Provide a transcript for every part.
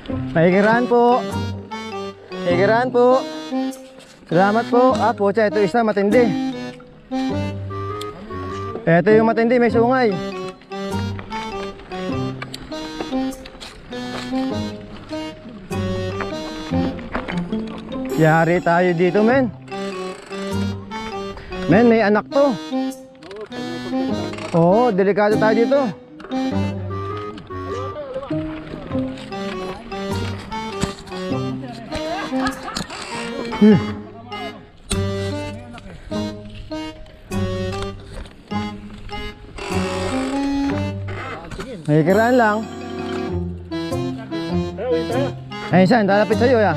Mahigiraan po. Mahigiraan po. Salamat po. Ah, pucha, ito isa matindi. Ito yung matindi, may sungay. Yari tayo dito, men. Men, may anak to. Oo, delikado tayo dito. May kiraan lang. Ay, saan? Lalapit sa'yo, ya.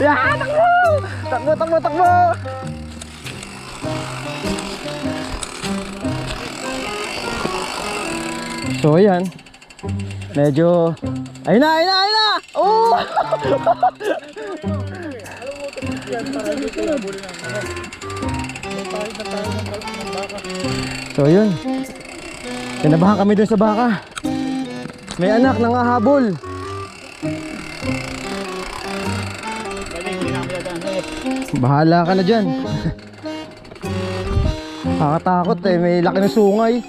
Ya, takbo! Takbo, takbo, takbo! So ayan, medyo ayun na, ayun na, ayun na! Oh! So yun, kinabahan kami dun sa baka. May anak nangahabol. Bahala ka na dyan. Nakakatakot eh, may laki ng sungay.